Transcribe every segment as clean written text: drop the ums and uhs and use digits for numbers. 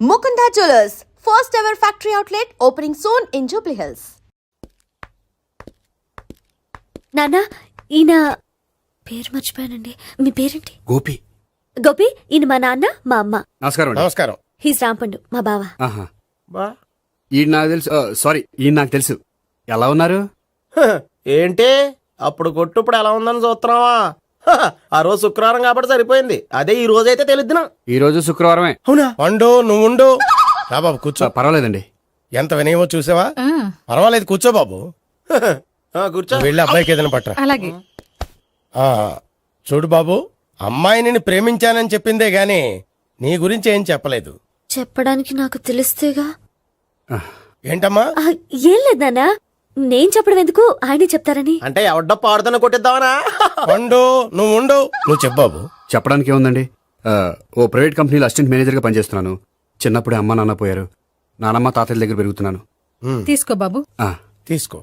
Mukunda Jewellers, first ever factory outlet opening soon in Jubilee Hills. నాన్న ఈయన పేరు మర్చిపోయానండి. మీ పేరేంటి? గోపి. గోపి, ఈయన మా నాన్న మా అమ్మ. నమస్కారం. నమస్కారం. హీస్ రాంపండు మా బావ. ఈయన నాకు తెలుసు. సారీ, ఈయన నాకు తెలుసు. ఎలా ఉన్నారు? ఏంటి అప్పుడు కొట్టు ఇప్పుడు ఎలా ఉందని చూస్తున్నావా? ఆ రోజు శుక్రవారం కాబట్టి సరిపోయింది. అదే ఈ రోజు అయితే తెలుద్దునా. ఈ రోజు శుక్రవారమే. అవునా? వండు నువ్వు ఉండు. రా బాబు కూర్చో. పర్వాలేదండి. ఎంత వినయమో చూసావా? పర్వాలేదు కూర్చో బాబు. కూర్చో. వెళ్ళి అబ్బాయికి ఏదైనా పట్టరా. అలాగే. చూడు బాబు, అమ్మాయిని ప్రేమించానని చెప్పిందే గాని నీ గురించి ఏం చెప్పలేదు. చెప్పడానికి నాకు తెలిస్తేగా. ఏంటమ్మా? ఏం లేదు నాన్న, నేను చెప్పడం ఎందుకు, ఆయనే చెప్తారని. అంటే ఎవడ్డో పాడుతున్నా కొట్టిద్దామనా? వండు నువ్వు ఉండు. నువ్వు చెప్పు బాబు. చెప్పడానికి ఏముందండి, ఓ ప్రైవేట్ కంపెనీలో అసిస్టెంట్ మేనేజర్గా పనిచేస్తున్నాను. చిన్నప్పుడే అమ్మ నాన్న పోయారు. నానమ్మ తాతయ్య దగ్గర పెరుగుతున్నాను. తీసుకో బాబు. తీసుకో.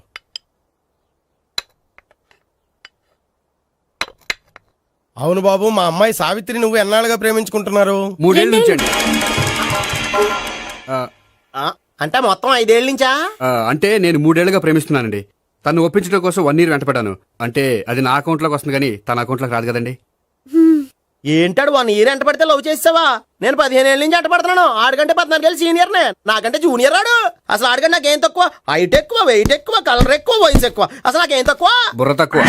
అవును బాబు, మా అమ్మాయి సావిత్రి నువ్వు ఎన్నాళ్ళుగా ప్రేమించుకుంటున్నారు? 3 ఏళ్ళ నుంచి అండి. అంటే మొత్తం 5 ఏళ్ళ నుంచా? అంటే నేను 3 ఏళ్లుగా ప్రేమిస్తున్నానండి. తను ఒప్పించడం కోసం 1 year వెంటపడ్డాను. అంటే అది నా అకౌంట్లోకి వస్తుంది కానీ తన అకౌంట్లోకి రాదు కదండి. ఏంటాడు 1 year ఎంట పడితే లవ్ చేసావా? నేను 15 ఏళ్ళ నుంచి ఎంట పడుతున్నాను. ఆడికంటే 14 ఏళ్ళు సీనియర్ నే, నాకంటే జూనియర్ రాడు. అసలు ఆడికంటే నాకేం తక్కువ? హైట్ ఎక్కువ, వెయిట్ ఎక్కువ, కలర్ ఎక్కువ, వయసు ఎక్కువ. అసలు నాకేం తక్కువ? బుర్ర తక్కువ.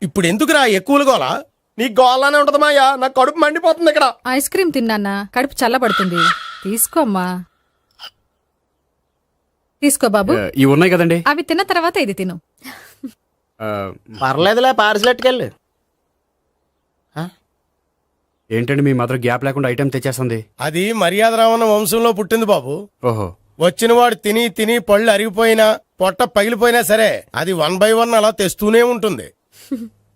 ఇప్పుడు ఎందుకురా ఎక్కువలు గోలా? నీకు గోలానే ఉంటది మాయా. నాకు కడుపు మండిపోతుంది ఇక్కడ. ఐస్ క్రీమ్ తిన్నానా, కడుపు చల్లబడుతుంది. తీసుకోమ్మా. తీసుకో బాబు. ఇవి ఉన్నాయి కదండి. అవి తిన్న తర్వాత ఇది తిను. పర్లేదులే, పార్సిలెట్కెళ్ళి. ఏంటండి మీ మదర్ గ్యాప్ లేకుండా ఐటెం తెచ్చేస్తుంది? అది మర్యాద రావణ వంశంలో పుట్టింది బాబు. ఓహో. వచ్చిన వాడు తిని తిని పళ్ళు అరిగిపోయినా పొట్ట పగిలిపోయినా సరే అది 1 by 1 అలా తెస్తూనే ఉంటుంది.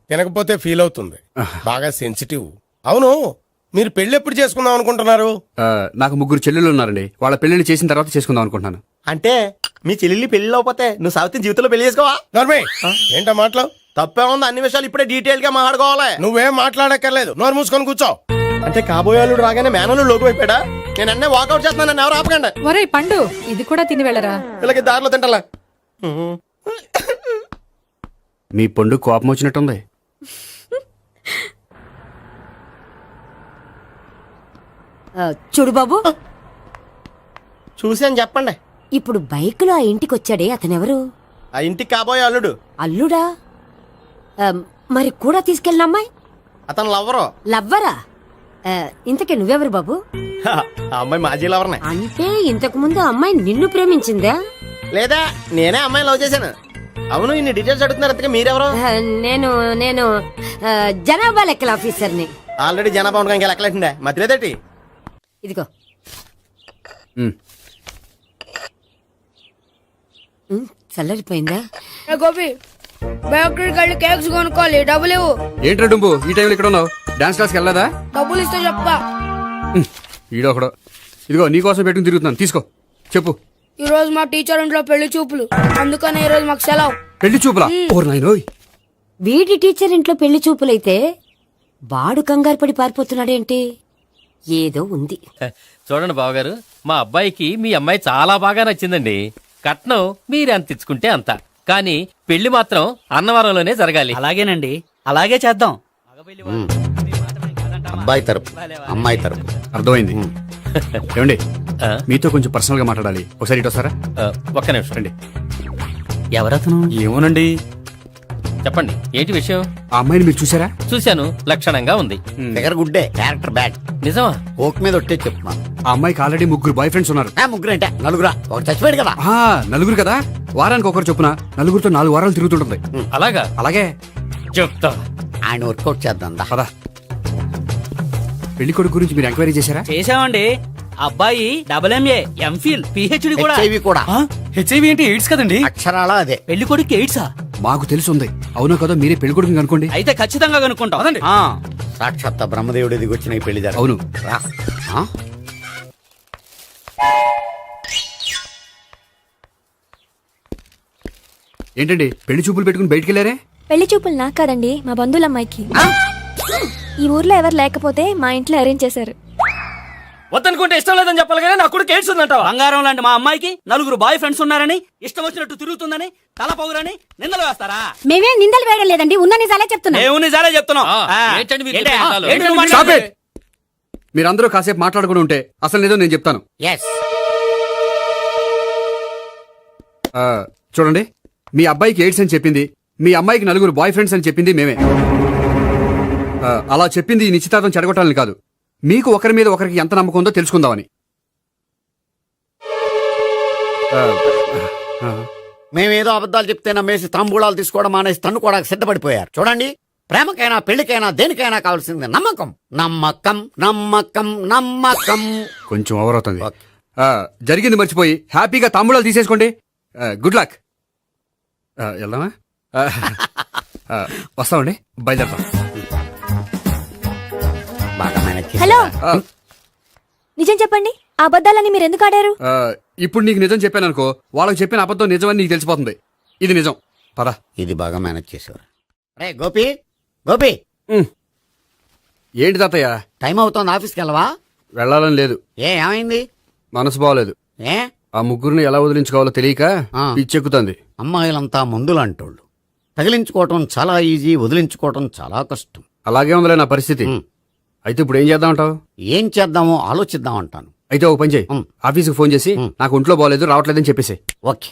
తినకపోతే ఫీల్ అవుతుంది. బాగా సెన్సిటివ్. అవును, మీరు పెళ్లి ఎప్పుడు చేసుకుందాం అనుకుంటున్నారు? నాకు 3 చెల్లెళ్ళు ఉన్నారండి. వాళ్ళ పెళ్లిళ్ళు చేసిన తర్వాత చేసుకుందాం అనుకుంటున్నాను. అంటే మీ చెల్లెల్ని పెళ్లి లేకపోతే నువ్వు సావిత్రి జీవితంలో పెళ్లి చేసుకోవా? ఏంటో మాటలు తప్పే ఉంది. అన్ని విషయాలు ఇప్పుడే డీటెయిల్ గా మాట్లాడుకోవాలి. నువ్వేం మాట్లాడక్కర్లేదు, నోరు మూసుకొని కూర్చో. అంటే కాబోయేవాళ్ళు రాగానే మేనలు లోకి అయిపోయాడా? నేను అన్నీ వాకౌట్ చేస్తున్నాను, నన్ను ఎవరు ఆపకండి. ఒరేయ్ పండు, ఇది కూడా తిని వెళ్ళరా. ఇలాగే దారిలో తింటలా. మీ పండు కోపం వచ్చినట్టుంది. చూడు బాబు, చూసి అని చెప్పండి. ఇప్పుడు బైక్ లో ఆ ఇంటికి వచ్చాడే అతనెవరు? ఆ ఇంటికి కాబోయే అల్లుడు. అల్లుడా? మరి కూడా తీసుకెళ్ళిన అమ్మాయి? అతను లవ్వరు. లవ్వరా? ఇంతకీ నువ్వెవరు బాబు? ఆ అమ్మాయి మాజీ లవర్నే. అంటే ఇంతకు ముందు అమ్మాయి నిన్ను ప్రేమించిందా? లేదా నేనే అమ్మాయి లవ్ చేశాను. అవును, ఇన్ని డీటెయిల్స్ అడుగుతున్నారు. అంతగా మీరెవరు? నేను నేను జనాభా లెక్కల ఆఫీసర్ని. ఆల్రెడీ జనాభా ఉండగా ఇంకా లెక్కలేండే మధ్యలేదేటి. ఇదిగో. చల్లరిపోయిందా? గోపి, బయోక్రెడిట్ కార్డు కేక్స్ కొనుక్కోవాలి, డబ్బులు ఇవ్వు. ఏంట్రా డుంబు ఈ టైంలో ఇక్కడ ఉన్నావు? డాన్స్ క్లాస్కి వెళ్ళదా? డబ్బులు ఇస్తే చెప్తా. ఈడొకడు. ఇదిగో నీకోసం పెట్టుకుని తిరుగుతున్నాను, తీసుకో. చెప్పు. ఈ రోజు మా టీచర్ ఇంట్లో పెళ్లి చూపులు, అందుకనే ఈ రోజు మాకు సెలవు. పెళ్లి చూపులా? ఓర్ నాయనోయ్. వీడి టీచర్ ఇంట్లో పెళ్లి చూపులైతే వాడు కంగారు పడి పారిపోతున్నాడేంటి? ఏదో ఉంది. చూడండి బావగారు, మా అబ్బాయికి మీ అమ్మాయి చాలా బాగా నచ్చిందండి. కట్నం మీరెంత ఇచ్చుకుంటే అంత, కానీ పెళ్లి మాత్రం అన్నవరంలోనే జరగాలి. అలాగేనండి, అలాగే చేద్దాం. అబ్బాయి తరపు, అమ్మాయి తరపు. అర్థమైంది. ఏమండి, మీతో కొంచెం పర్సనల్ గా మాట్లాడాలి. ఒకసారి ఇటు వస్తారా? ఒక్క నిమిషం రండి. ఎవరతను? ఏమోనండి. చెప్పండి, ఏంటి విషయం? ఆ అమ్మాయిని మీరు చూసారా? చూశాను, లక్షణంగా ఉంది. ఫిగర్ గుడ్డే, క్యారెక్టర్ బ్యాడ్. నిజమా? ఓక్ మీద ఒట్టే చెప్తున్నా. ఆ అమ్మాయికి ఆల్రెడీ 3 బాయ్ ఫ్రెండ్స్ ఉన్నారు. 3 అంటే 4? ఒకటి చచ్చిపోయాడు కదా. 4 కదా, వారానికి ఒకరు చొప్పున 4 4 వారాలు తిరుగుతుంటుంది. అలాగా? అలాగే చెప్తా. ఆయన వర్కౌట్ చేద్దాం. పదా. పెళ్లి కొడుకు గురించి మీరు ఎంక్వైరీ చేశారా? చేసామండి. అబ్బాయి MA, MPhil, PhD కూడా. హెచ్ఐవి కూడా. హెచ్ఐవి అంటే ఎయిడ్స్ కదండి. అక్షరాల అదే. పెళ్లి కొడుకు ఎయిడ్సా? మాకు తెలుసుంది. అవునో కదా, మీరే పెళ్లి కొడుకుని అనుకోండి. అయితే ఖచ్చితంగా కనుక్కుంటాం. సాక్షాత్ బ్రహ్మదేవుడు దిగొచ్చిన ఈ పెళ్లి జరగదు. అవును. ఏంటండి పెళ్లి చూపులు పెట్టుకుని బయటికి వెళ్ళారే? పెళ్లి చూపులు నాకు కాదండి, మా బంధువుల అమ్మాయికి. ఈ ఊర్లో ఎవరు లేకపోతే మా ఇంట్లో అరేంజ్ చేశారు. వద్దనుకుంటే ఇష్టం లేదని చెప్పాలి కానీ నా కొడుకు ఎయిడ్స్ ఉందంటావా? బంగారం లాంటి మా అమ్మాయికి 4 బాయ్ ఫ్రెండ్స్ ఉన్నారని, ఇష్టం వచ్చినట్టు తిరుగుతుందని, తల పొగరని నిందలు వేస్తారా? మేమే నిందలు వేయడం లేదండి, ఉన్న నిజాలే చెప్తున్నా. మేము నిజాలే చెప్తున్నాం. ఏంటండి మీరు ఏంటి? చెప్పే నిజాలు? ఏంటి నువ్వు Stop మాట్లాడేది? it! మీరందరూ కాసేపు మాట్లాడుకుని ఉంటే అసలు నిజం నేను చెప్తాను. ఎస్ చూడండి, మీ అబ్బాయికి ఎయిడ్స్ అని చెప్పింది, మీ అమ్మాయికి 4 బాయ్ ఫ్రెండ్స్ అని చెప్పింది మేమే. అలా చెప్పింది ఈ నిశ్చితార్థం చెడగొట్టాలని కాదు, మీకు ఒకరి మీద ఒకరికి ఎంత నమ్మకం ఉందో తెలుసుకుందామని. మేమేదో అబద్ధాలు చెప్తే నమ్మేసి తాంబూలాలు తీసుకోవడం మానేసి తన్నుకోవడానికి సిద్ధపడిపోయారు. చూడండి, ప్రేమకైనా పెళ్లికైనా దేనికైనా కావాల్సింది నమ్మకం. నమ్మకం నమ్మకం నమ్మకం. కొంచెం ఓవర్ అవుతుంది. జరిగింది మర్చిపోయి హ్యాపీగా తాంబూలాలు తీసేసుకోండి. Good luck. వెళ్దామా? వస్తామండి, బయలుదేరతాం. బాగా మేనేజ్ చేశారా? హలో, నిజం చెప్పండి, ఆ అబద్ధాలని మీరు ఎందుకు ఆడారు? ఇప్పుడు నీకు నిజం చెప్పాను అనుకో, వాళ్ళకి చెప్పిన అబద్ధం నిజమని నీకు తెలిసిపోతుంది. ఇది నిజం. పద. ఇది బాగా మేనేజ్ చేసేవారు. రే గోపి, గోపి, ఏంటి తాతయ్య? టైం అవుతోంది, ఆఫీస్కి వెళ్ళవా? వెళ్ళాలని లేదు. ఏమైంది? మనసు బాగోలేదు. ఏ ఆ ముగ్గురిని ఎలా వదిలించుకోవాలో తెలియక ఆ. పిచ్చెక్కుతుంది. అమ్మాయిలంతా మందులాంటోళ్ళు. తగిలించుకోవటం చాలా ఈజీ, వదిలించుకోవటం చాలా కష్టం. అలాగే ఉందిలే నా పరిస్థితి. అయితే ఇప్పుడు ఏం చేద్దామంటావు? ఏం చేద్దామో ఆలోచిద్దాం అంటాను. అయితే ఒక పని చేయి, ఆఫీస్కి ఫోన్ చేసి నాకు ఒంట్లో బాగోలేదు రావట్లేదని చెప్పేసి. ఓకే.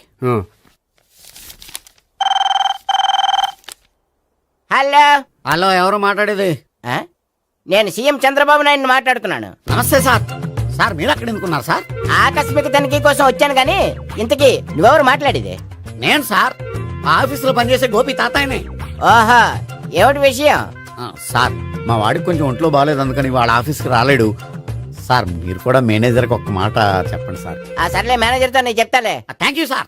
హలో, హలో, ఎవరు మాట్లాడేది? నేను సీఎం చంద్రబాబు నాయుడు మాట్లాడుతున్నాను. నమస్తే సార్. సార్ మీరు అక్కడ ఎందుకున్నారు సార్? ఆకస్మిక తనిఖీ కోసం వచ్చాను గాని ఇంతకీ నువ్వెవరు మాట్లాడేది? నేను సార్, ఆఫీసులో పనిచేసే గోపి తాతాయనే. ఓహో, ఏమిటి విషయం? సార్, మా వాడికి కొంచెం ఒంట్లో బాగాలేదు, అందుకని వాళ్ళ ఆఫీస్కి రాలేడు. సార్ మీరు కూడా మేనేజర్కి ఒక మాట చెప్పండి సార్. ఆ సర్లే, మేనేజర్తో నేను చెప్తాలే. Thank you sir.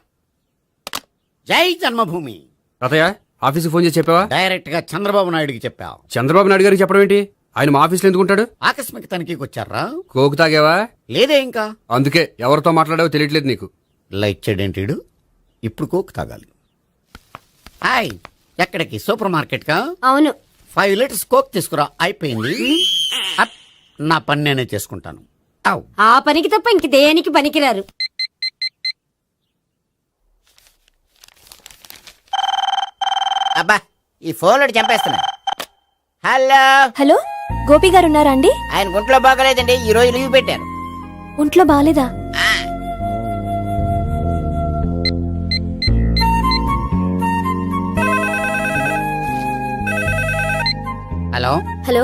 జై జన్మభూమి. తాతయ్య, ఆఫీస్కి ఫోన్ చేసి చెప్పావా? డైరెక్ట్ గా చంద్రబాబు నాయుడుకి చెప్పావు. చంద్రబాబు నాయుడు గారికి చెప్పడం ఏంటి? ఆయన మా ఆఫీస్లో ఎందుకుంటాడు? ఆకస్మిక తనిఖీకి వచ్చారా? కోకు తాగావా? లేదే ఇంకా. అందుకే ఎవరితో మాట్లాడావో తెలియట్లేదు నీకు. లైక్ చేయడేంటిడు? ఇప్పుడు కోక్ తాగాలి. హాయ్, ఎక్కడికి? సూపర్ మార్కెట్ కా? అవును. 5 లీటర్స్ కోక్ తీసుకురా. అయిపోయింది. అప్, నా పని నేనే చేసుకుంటాను. ఔ. ఆ పనికి తప్ప ఇంక దేనికి పనికిరారు. అబ్బా, ఈ ఫోన్లో చంపేస్తున్నా. హలో, హలో, గోపి గారు ఉన్నారా అండి? ఆయన గుంట్లో బాగలేదండి, ఈ రోజు లీవ్ పెట్టారు. ఒంట్లో బాలేదా? హలో, హలో,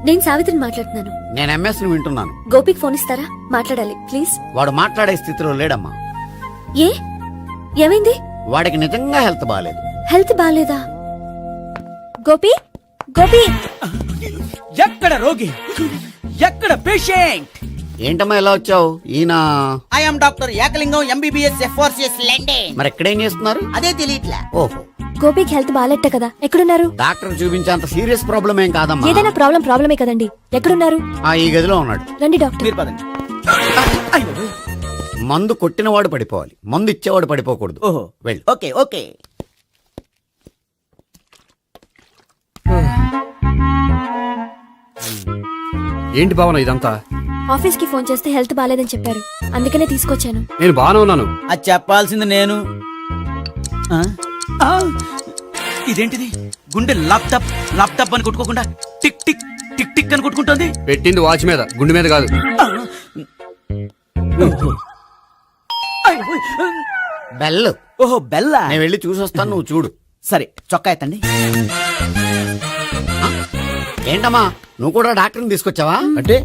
నేను సావిత్రిని మాట్లాడుతున్నాను. నేను ఎంఎస్ని వింటున్నాను. గోపికి ఫోన్ ఇస్తారా? మాట్లాడాలి ప్లీజ్. వాడు మాట్లాడే స్థితిలో లేడమ్మా. ఏ, ఏమైంది? వాడికి నిజంగా హెల్త్ బాగాలేదు. హెల్త్ బాలేదా? గోపి, గోపి, ఎక్కడ రోగి, ఎక్కడ పేషెంట్? ఏంటమ్మా ఇలా వచ్చావు? ఈయన I'm doctor Ekalingam MBBS FRCS London. మరి ఎక్కడేం చేస్తున్నారు? అదే తెలియట్లా. ఓహో, గోపికి హెల్త్ బాలేట కదా, ఎక్కడున్నారు? డాక్టర్ చూపించేంత సీరియస్ ప్రాబ్లం ఏం కాదమ్మా. ఏదైనా ప్రాబ్లమే కదండి, ఎక్కడున్నారు? ఈ గదిలో ఉన్నాడు. రండి డాక్టర్. మీరు పదండి. మందు కొట్టినవాడు పడిపోవాలి, మందు ఇచ్చేవాడు పడిపోకూడదు. ఓహో, వెళ్ళు. Okay okay. ఏంటి భావన ఇదంతా? ఆఫీస్ కి ఫోన్ చేస్తే హెల్త్ బాలేదని చెప్పారు, అందుకనే తీసుకొచ్చాను. నేను బాగానే ఉన్నాను. అది చెప్పాల్సింది నేను. ఆ? ఆ! ఇదేంటిది? గుండె లాప్టాప్ లాప్టాప్ అని కొట్టుకోకుండా టిక్ టిక్ టిక్ టిక్ అని కొట్టుకుంటుంది. పెట్టింది వాచ్ మీద, గుండె మీద కాదు. బెల్. ఓహో, బెల్లా. నేను వెళ్ళి చూసొస్తాను, నువ్వు చూడు. సరే, చొక్కా ఎత్తండి. ఏంటమ్మా, నువ్వు కూడా డాక్టర్ని తీసుకొచ్చావా? అంటే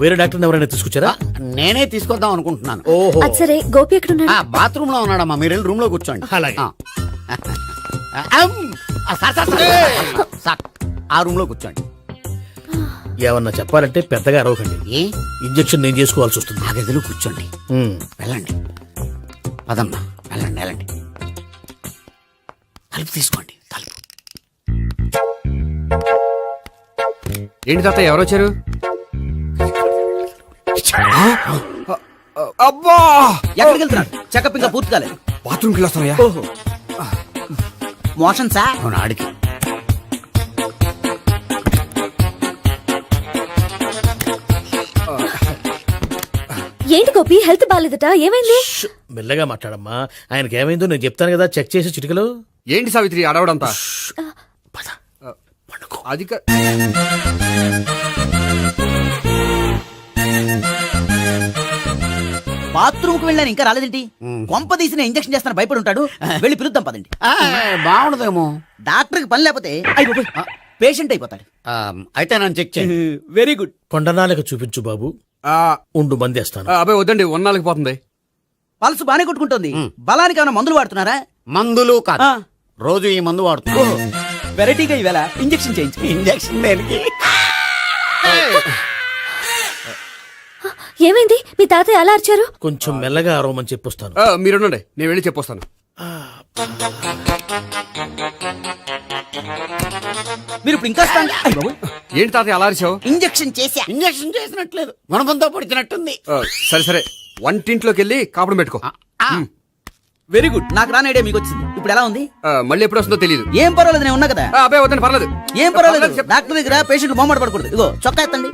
వేరే డాక్టర్ ఎవరైనా తీసుకొచ్చారా? నేనే తీసుకొద్దాం అనుకుంటున్నాను. ఓహో, అది సరే, గోపి ఎక్కడున్నాడు? బాత్రూమ్ లో ఉన్నాడమ్మా, మీరు వెళ్ళి రూమ్ లో కూర్చోండి. అలాగే. సార్, ఆ రూమ్ లో కూర్చోండి. ఏమన్నా చెప్పాలంటే పెద్దగా అరవకండి. ఏ ఇంజెక్షన్ నేను చేసుకోవాల్సి వస్తుంది. ఆ గదిలో కూర్చోండి. వెళ్ళండి, పదమ్మా, వెళ్ళండి వెళ్ళండి. తలుపు తీసుకోండి, తలుపు. ఏంటి తాత, ఎవరు వచ్చారు? అబ్బా, ఎక్కడికి వెళ్తున్నాడు? చెకప్ ఇంకా పూర్తి కాలేదు. బాత్రూమ్కి వెళ్ళొస్తున్నాయా? ఓహో, మోషన్ సార్. అవును, ఆడికి. ఏంటి గోపి హెల్త్ బాగాలేదట ఏమైంది? మెల్లగా మాట్లాడమ్మా. ఆయనకి ఏమైందో నేను చెప్తాను కదా, చెక్ చేసి చిటికలు. ఏంటి సావిత్రి అడవడంతా? పద, పండుకో. అది బాత్రూమ్ కు వెళ్ళాను ఇంకా రాలేదేంటి? కొంప తీసిన ఇంజక్షన్ చేస్తాను భయపడి ఉంటాడు. వెళ్ళి పిలుద్దాం పదండి. బాగుండదేమో. డాక్టర్ కి పని లేకపోతే పేషెంట్ అయిపోతాడు. అయితే నన్ను చెక్ చేయి. Very good. కొండనాలకు చూపించు బాబు. ఉండు మందేస్తాను. అబ్బాయి వద్దండి, ఉన్నాళ్ళకి పోతుంది. పల్సు బానే కొట్టుకుంటుంది. బలానికి ఏమైనా మందులు వాడుతున్నారా? మందులు కాదు, రోజు ఈ మందు వాడుతున్నా. వెరైటీగా ఈవేళ ఇంజక్షన్ చేయించు. ఇంజక్షన్ దేనికి? ఏమైంది? మీ తాతయ్య అలా అరిచారు? కొంచెం మెల్లగా అరవమని చెప్పొస్తాను. మీరుండండి, నేను వెళ్ళి చెప్పొస్తాను. మీరు ఇప్పుడు ఇంకా ఏంటి తాతయ్య అలా అరిచావు? ఇంజక్షన్ చేసా. ఇంజక్షన్ చేసినట్లేదు, గుణపంతో పొడిచినట్టుంది. సరే సరే, వంటింట్లోకి వెళ్ళి కాపుడు పెట్టుకో. Very good. నాకు రాని ఐడియా మీకు వచ్చింది. ఇప్పుడు ఎలా ఉంది? మళ్ళీ ఎప్పుడు వస్తుందో తెలియదు. ఏం పర్వాలేదు, నేను ఉన్నా కదా. అబ్బాయి వద్దండి, పర్లేదు. ఏం పర్వాలేదు. డాక్టర్ దగ్గర పేషెంట్ మొహమాట పడకూడదు. ఇగో చొక్కా ఎత్తండి.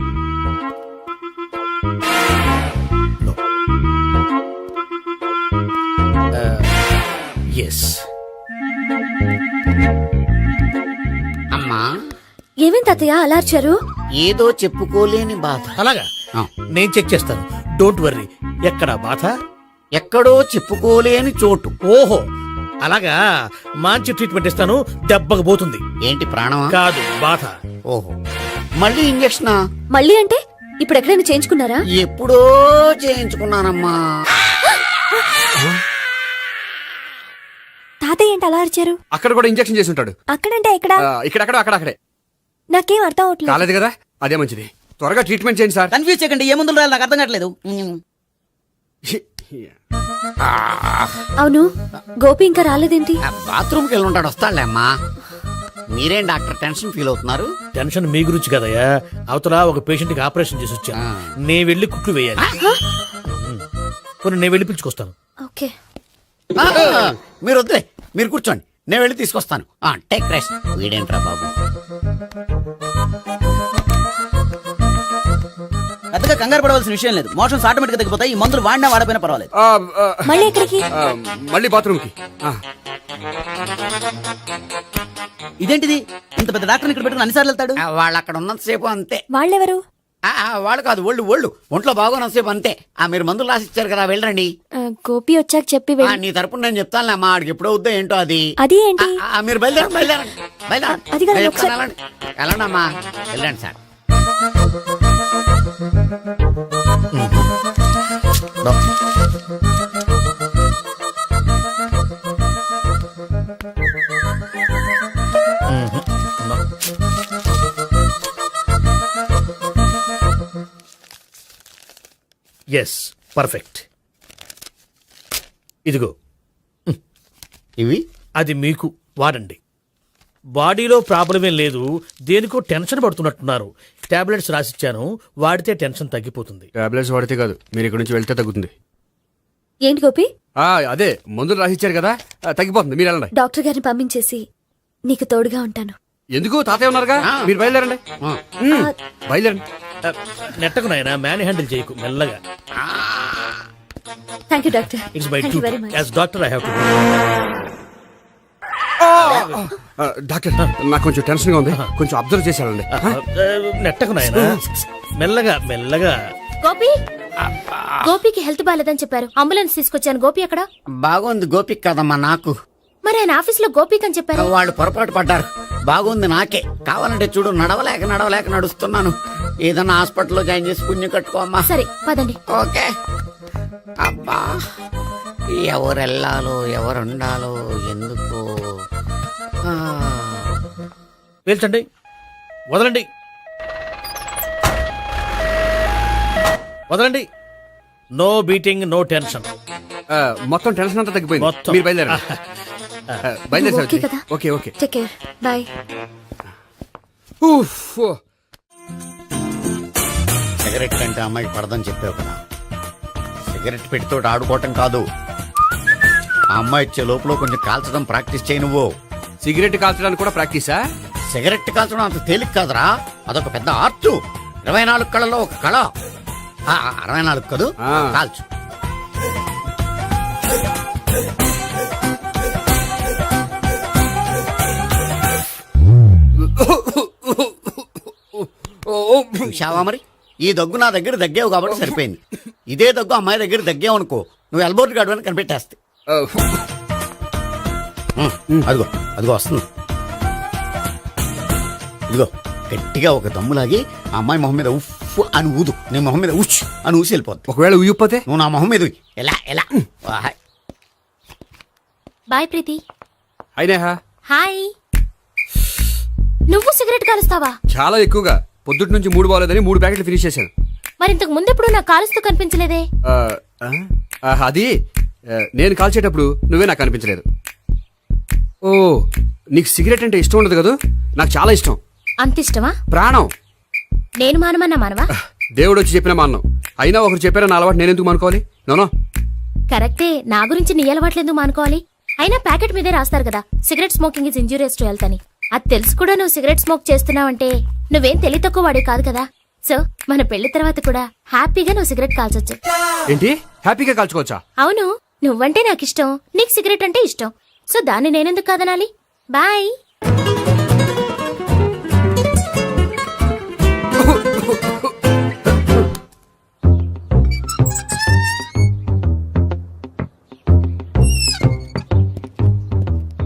ఎస్. అమ్మా, ఏమేం తాతయ్య అలా అరిచారు? ఏదో చెప్పుకోలేని బాధ. అలాగా, నేను చెక్ చేస్తాను. Don't worry. ఎక్కడ బాధ? ఎక్కడో చెప్పుకోలేని చోటు. ఓహో, అలాగా. మంచి ట్రీట్మెంట్ ఇస్తాను, దెబ్బకు పోతుంది. ఏంటి ప్రాణమా? కాదు, బాధ. ఓహో, మళ్ళీ ఇంజక్షనా? మళ్ళీ అంటే ఇప్పుడు ఎక్కడైనా చేయించుకున్నారా? ఎప్పుడో చేయించుకున్నానమ్మా. తాతయ్య ఏంటి అలా అరిచారు? అక్కడ కూడా ఇంజక్షన్ చేసి ఉంటాడు. అక్కడంటే ఎక్కడ? ఇక్కడక్కడ అక్కడక్కడే. నాకేం అర్థం అవట్లేదు. కాలేదు కదా, అదే మంచిది. త్వరగా ట్రీట్మెంట్ చేయండి సార్. కన్ఫ్యూజ్ చేయకండి. ఏ మందులు రాయాలి నాకు అర్థం కావట్లేదు. అవును, గోపి ఇంకా రాలేదేంటి? బాత్రూమ్కి వెళ్ళి ఉంటాడు, వస్తాడులే అమ్మా. మీరేం డాక్టర్ టెన్షన్ ఫీల్ అవుతున్నారు? టెన్షన్ మీ గురించి కదయ్యా. అవతల ఒక పేషెంట్ కి ఆపరేషన్ చేసి వచ్చాను. నేను వెళ్ళి కుట్లు వేయాలి. కొన్ని నేను వెళ్ళి పిలుచుకొస్తాను. ఓకే. మీరు వద్దులే, మీరు కూర్చోండి, నేను వెళ్ళి తీసుకొస్తాను. Take rest. వీడేంట్రా బాబు? పెద్దగా కంగారు పడవలసిన విషయం లేదు. మోషన్స్ ఆటోమేటిక్ గా తగ్గిపోతాయి. ఈ మందులు వాడినా వాడపోయినా పర్వాలేదు. మళ్ళీ ఎక్కడికి? మళ్ళీ బాత్రూమ్కి. ఇదేంటిది? ఇంత పెద్ద డాక్టర్ ఇక్కడ పెట్టుకుని అన్నిసార్లు వెళ్తాడు? వాళ్ళు అక్కడ ఉన్నంతసేపు అంతే. వాళ్ళెవరు? వాళ్ళు కాదు, ఒళ్ళు ఒంట్లో బాగోనంతసేపు అంతే. మీరు మందులు రాసిచ్చారు కదా, వెళ్ళండి. గోపి వచ్చాక చెప్పి నీ తరపున నేను చెప్తానులే అమ్మా. ఆడికి ఎప్పుడో వద్దో ఏంటో అది. అది ఏంటి? మీరు బయలుదేరండి. అది కాదు, ఒకసారి- వెళ్ళండి అమ్మా, వెళ్ళండి సార్. Yes, perfect. ఇదిగో ఇవి అది మీకు వాడండి. బాడీలో ప్రాబ్లం ఏం లేదు, దేనికో టెన్షన్ పడుతున్నట్టున్నారు. టాబ్లెట్స్ రాసిచ్చాను, వాడితే టెన్షన్ తగ్గిపోతుంది. టాబ్లెట్స్ వాడితే కాదు, మీరు ఇక్కడ నుంచి వెళ్తే తగ్గుతుంది. ఏంటి గోపి? అదే మందులు రాసిచ్చారు కదా, తగ్గిపోతుంది. మీరు వెళ్ళండి. డాక్టర్ గారిని పంపించేసి నీకు తోడుగా ఉంటాను. ఎందుకు? తాతయ్య ఉన్నారుగా, మీరు బయలుదేరండి. బయలుదేరండి. నెట్టకు నాయనా, మ్యాన్ హ్యాండిల్ చేయకు, మెల్లగా. Thank you doctor. It's my thank you very duty much. As doctor. I have to. Doctor, నాకు కొంచెం టెన్షన్ గా ఉంది, కొంచెం అబ్జర్వ్ చేశానండి. నెట్టకు నాయనా, మెల్లగా మెల్లగా. గోపి, గోపికి హెల్త్ బాలేదని చెప్పారు. అంబులెన్స్ తీసుకొచ్చాను. గోపి ఎక్కడ? బాగుంది గోపిక్ కదమ్మా నాకు. మరి ఆయన ఆఫీస్ లో గోపిక్ అని చెప్పారు. వాళ్ళు పొరపాటు పడ్డారు. బాగుంది నాకే. కావాలంటే చూడు, నడవలేక నడుస్తున్నాను. ఏదన్నా హాస్పిటల్లో జాయిన్ చేసి పుణ్యం కట్టుకోమ్మా. సరే పదండి. ఓకే. అబ్బా, ఎవరెళ్ళాలో ఎవరుండాలో ఎందుకు. పేల్చండి, వదలండి, వదలండి. No beating, no tension. మొత్తం టెన్షన్ అంతా తగ్గిపోయింది. మొత్తం. మీరు బయలుదేరండి. బయలుదేరి ఓకే కదా? Okay okay. Take care. Bye. Cigarette కంటే అమ్మాయికి పడదని చెప్పావు కదా. సిగరెట్ పెడితో ఆడుకోవటం కాదు, ఆ అమ్మాయి ఇచ్చే లోపల కొంచెం కాల్చడం ప్రాక్టీస్ చేయి నువ్వు. సిగరెట్ కాల్చడానికి కూడా ప్రాక్టీసా? సిగరెట్ కాల్చడం అంత తేలిక కాదురా, అదొక పెద్ద ఆర్ట్. 24 కళలో ఒక కళ. 24 కదూ ఆ. కాల్చు. చూశావా మరి ఈ దగ్గు నా దగ్గర దగ్గేవు కాబట్టి సరిపోయింది. ఇదే దగ్గు అమ్మాయి దగ్గర దగ్గేవు అనుకో, నువ్వు ఎల్బోర్డ్ గాడు అని కనిపెట్టేస్తే. అదిగో అదిగో వస్తుంది. ఇదిగో గట్టిగా ఒక దమ్ములాగి ఆ అమ్మాయి మొహం మీద ఉఫ్ అని ఊదు, నీ మొహం మీద ఉచ్ అని ఊసి వెళ్ళిపోద్ది. ఒకవేళ ఉయ్యపోతే నువ్వు నా మొహం మీద ఉయ్. ఎలా ఎలా వాహ్. బాయ్ ప్రీతి. అయినా హాయ్. నువ్వు సిగరెట్ కాలుస్తావా? చాలా ఎక్కువగా పొద్దుటి నుంచి 3 బాలేదని 3 ప్యాకెట్లు ఫినిష్ చేశాను. మరి ఇంతకు ముందెప్పుడు నాకు కాలుస్తూ కనిపించలేదే? ఆ, అది నేను కాల్చేటప్పుడు నువ్వే నాకు కనిపించలేదు. ఓ, నీకు సిగరెట్ అంటే ఇష్టం ఉండదు కదా? నాకు చాలా ఇష్టం, అంత ఇష్టమా? ప్రాణం. నేను మానమన్నా మానవా? దేవుడు వచ్చి చెప్పిన మాన్నం. అయినా ఒకరు చెప్పారా నా అలవాటు నేనెందుకు మానుకోవాలి? నోనో. కరెక్టే, నా గురించి నీ అలవాట్లేందుకు మానుకోవాలి? అయినా ప్యాకెట్ మీదే రాస్తారు కదా, cigarette smoking is injurious to health అని. అది తెలుసు కూడా నువ్వు సిగరెట్ స్మోక్ చేస్తున్నావంటే నువ్వేం తెలివి తక్కువ వాడే కాదు కదా. సో మన పెళ్లి తర్వాత కూడా హ్యాపీగా నువ్వు సిగరెట్ కాల్చొచ్చు. ఏంటి, హ్యాపీగా కాల్చుకోవచ్చా? అవును, నువ్వంటే నాకు ఇష్టం, నీకు సిగరెట్ అంటే ఇష్టం. సో దాన్ని నేనెందుకు కాదనాలి? బాయ్.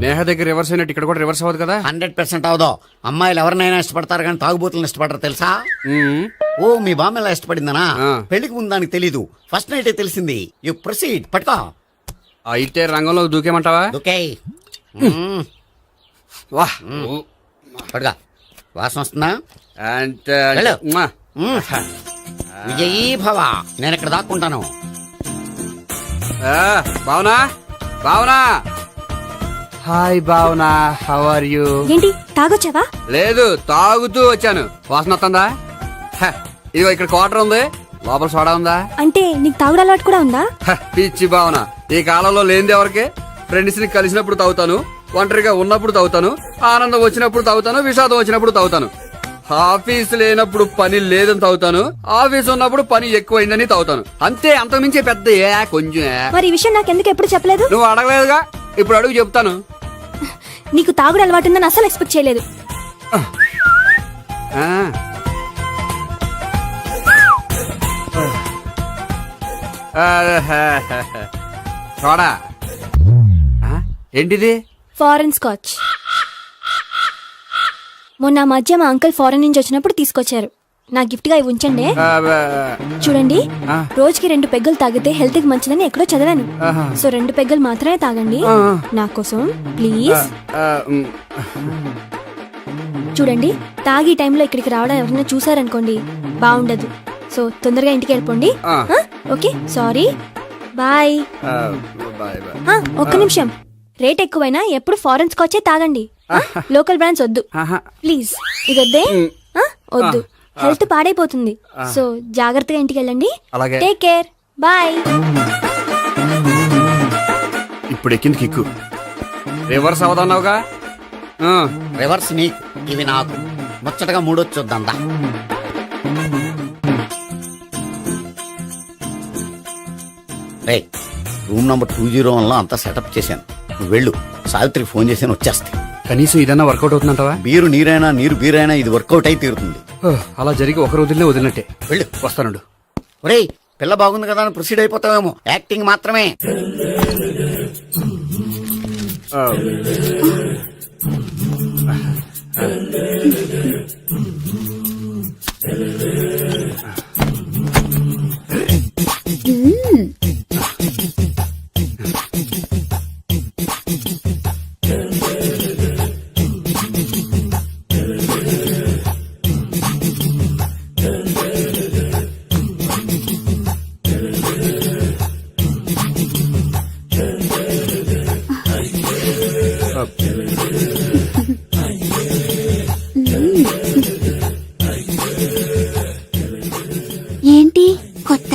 నేహ దగ్గర రివర్స్ అయినట్టు ఇక్కడ కూడా రివర్స్ అవ్వదు కదా? 100% అవదో. అమ్మాయిలు ఎవరినైనా ఇష్టపడతారు కానీ తాగుబోతులను ఇష్టపడరు తెలుసా? ఓ, మీ బామ్మ ఎలా ఇష్టపడిందనా? ఆ. పెళ్లికి ముందు దానికి తెలీదు, ఫస్ట్ నైటే తెలిసింది. You proceed. పట్టుకో. అయితే రంగంలో దూకేమంటావా? ఓకే. వాహ్. పట్టుకో. వాసన వస్తుందా? అంటే వెళ్ళు. మ్మా. విజయీ భవ. నేను ఇక్కడ దాక్కుంటాను. Bhavana, Bhavana. Hi Bhavana, how are you? ఏంటి తాగొచ్చావా? లేదు, తాగుతూ వచ్చాను. వాసన వస్తుందా? ఇదిగో ఇక్కడ క్వార్టర్ ఉంది, లోపల సోడా ఉందా? అంటే నీకు తాగుడు అలవాటు కూడా ఉందా? పిచ్చి భావన, ఈ కాలంలో లేనిది ఎవరికి? ఫ్రెండ్స్ ని కలిసినప్పుడు తాగుతాను, ఒంటరిగా ఉన్నప్పుడు తాగుతాను, ఆనందం వచ్చినప్పుడు తాగుతాను, విషాదం వచ్చినప్పుడు తాగుతాను. ఆఫీస్ లేనప్పుడు పని లేదని తాగుతాను, ఆఫీస్ ఉన్నప్పుడు పని ఎక్కువైందని తాగుతాను. అంతే, అంతకుమించే పెద్ద కొంచెం. మరి ఈ విషయం నాకెందుకు ఎప్పుడు చెప్పలేదు? నువ్వు అడగలేదుగా, ఇప్పుడు అడుగు చెప్తాను. నీకు తాగుడు అలవాటు ఉందని అసలు ఎక్స్పెక్ట్ చేయలేదు. సోడా ఏంటిది? Foreign scotch. మొన్న మధ్య మా అంకుల్ ఫారెన్ నుంచి వచ్చినప్పుడు తీసుకొచ్చారు. నా గిఫ్ట్ గా ఇవి ఉంచండి. చూడండి, రోజుకి 2 పెగ్గులు తాగితే హెల్త్ కి మంచిదని ఎక్కడో చదివాను. సో 2 పెగ్గులు మాత్రమే తాగండి నా కోసం ప్లీజ్. చూడండి, తాగి టైంలో ఇక్కడికి రావడం ఎవరైనా చూసారనుకోండి బాగుండదు. సో తొందరగా ఇంటికి వెళ్ళిపోండి. Okay, sorry, bye. ఒక్క నిమిషం, రేట్ ఎక్కువైనా ఎప్పుడు ఫారెన్ స్కాచే తాగండి. లోకల్ బ్రాండ్స్ వద్దు ప్లీజ్. ఇది వద్దే, వద్దు, హెల్త్ పాడైపోతుంది. సో జాగ్రత్తగా ఇంటికి వెళ్ళండి. అలాగే. Take care, bye. ఇప్పుడు ఎక్కింది కిక్కు. రివర్స్ అవదన్నావుగా? రివర్స్ నీకు, ఇవి నాకు. ముచ్చటగా మూడొచ్చు చూద్దాం. రే, రూమ్ నంబర్ 201 లో అంతా సెటప్ చేశాను. నువ్వు వెళ్ళు, సావిత్రికి ఫోన్ చేశాను, వచ్చేస్తే. కనీసం ఇదన్నా వర్కౌట్ అవుతుందంటావా? బీరు నీరైనా, నీరు బీరైనా ఇది వర్కౌట్ అయి తీరుతుంది. అలా జరిగి ఒక రోజులనే వదిలినట్టే. వెళ్ళు. వస్తానుండు. ఒరేయ్, పిల్ల బాగుంది కదా అని ప్రొసీడ్ అయిపోతావేమో. యాక్టింగ్ మాత్రమే. ఏంటి కొత్త?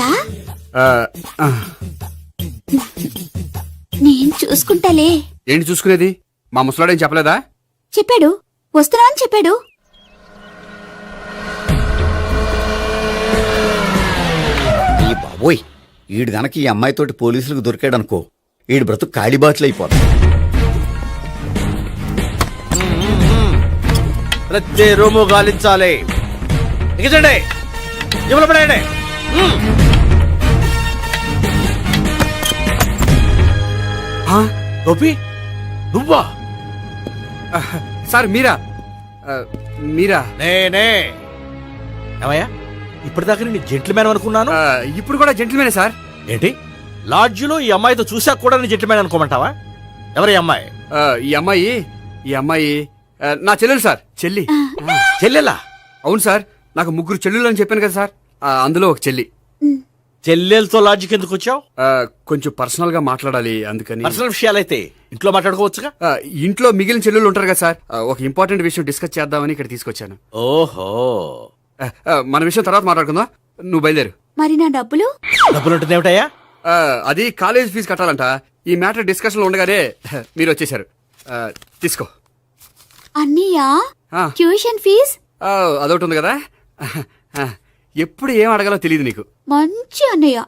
నేను చూసుకుంటాలే. ఏంటి చూసుకునేది? మా ముసలాడేం చెప్పలేదా? చెప్పాడు, వస్తున్నా అని చెప్పాడు. బాబోయ్ ఈడు గనక ఈ అమ్మాయితోటి పోలీసులకు దొరికాడనుకో ఈడు బ్రతుకు కాళీబాట్లు అయిపోతాడు. ప్రతి రూము గాలించాలి. ఎగచండి, ఇవ్వలు పడేయండి. గోపి నువ్వా? సార్ మీరా? మీరా? నేనే. ఏమయ్యా, ఇప్పటిదాకా నేను జెంట్లమ్యాన్ అనుకున్నాను. ఇప్పుడు కూడా జెంటిల్మేనే సార్. ఏంటి, లాడ్జిలో ఈ అమ్మాయితో చూసాక కూడా నేను జెంట్లమ్యాన్ అనుకోమంటావా? ఎవరి అమ్మాయి? ఈ అమ్మాయి నా చెల్లెలు సార్. చెల్లి. చెల్లెలా? అవును సార్, నాకు 3 చెల్లెలు అని చెప్పాను కదా సార్, అందులో ఒక చెల్లి. చెల్లెలతో లాడ్జికి ఎందుకు వచ్చావు? కొంచెం పర్సనల్ గా మాట్లాడాలి అందుకని. పర్సనల్ విషయాలైతే ఇంట్లో మాట్లాడుకోవచ్చుగా. ఇంట్లో మిగిలిన చెల్లెలు ఉంటారు కదా సార్, ఒక ఇంపార్టెంట్ విషయం డిస్కస్ చేద్దామని ఇక్కడ తీసుకొచ్చాను. ఓహో, మన విషయం తర్వాత మాట్లాడుకుందాం, నువ్వు బయలుదేరు. మరి నా డబ్బులు? డబ్బులు ఉంటుంది ఏమిటయ్యా? అది కాలేజ్ ఫీజు కట్టాలంట. ఈ మ్యాటర్ డిస్కషన్ లో ఉండగానే మీరు వచ్చేసారు. తీసుకో. అన్నయ్యా, ఆ, ట్యూషన్ ఫీజ్ అదొకటి ఉంది కదా. ఎప్పుడు ఏం అడగాలో తెలియదు నీకు. మంచి అన్నయ్య.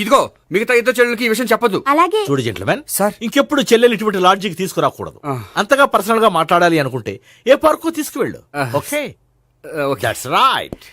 ఇదిగో మిగతా ఇద్దరు చెల్లెలకి ఈ విషయం చెప్పొద్దు. అలాగే. చూడు జెంట్లమెన్, సార్. ఇంకెప్పుడు చెల్లెలు ఇటువంటి లాడ్జికి తీసుకురాకూడదు. అంతగా పర్సనల్ గా మాట్లాడాలి అనుకుంటే ఏ పార్కు తీసుకువెళ్ళు. Okay, okay. That's right.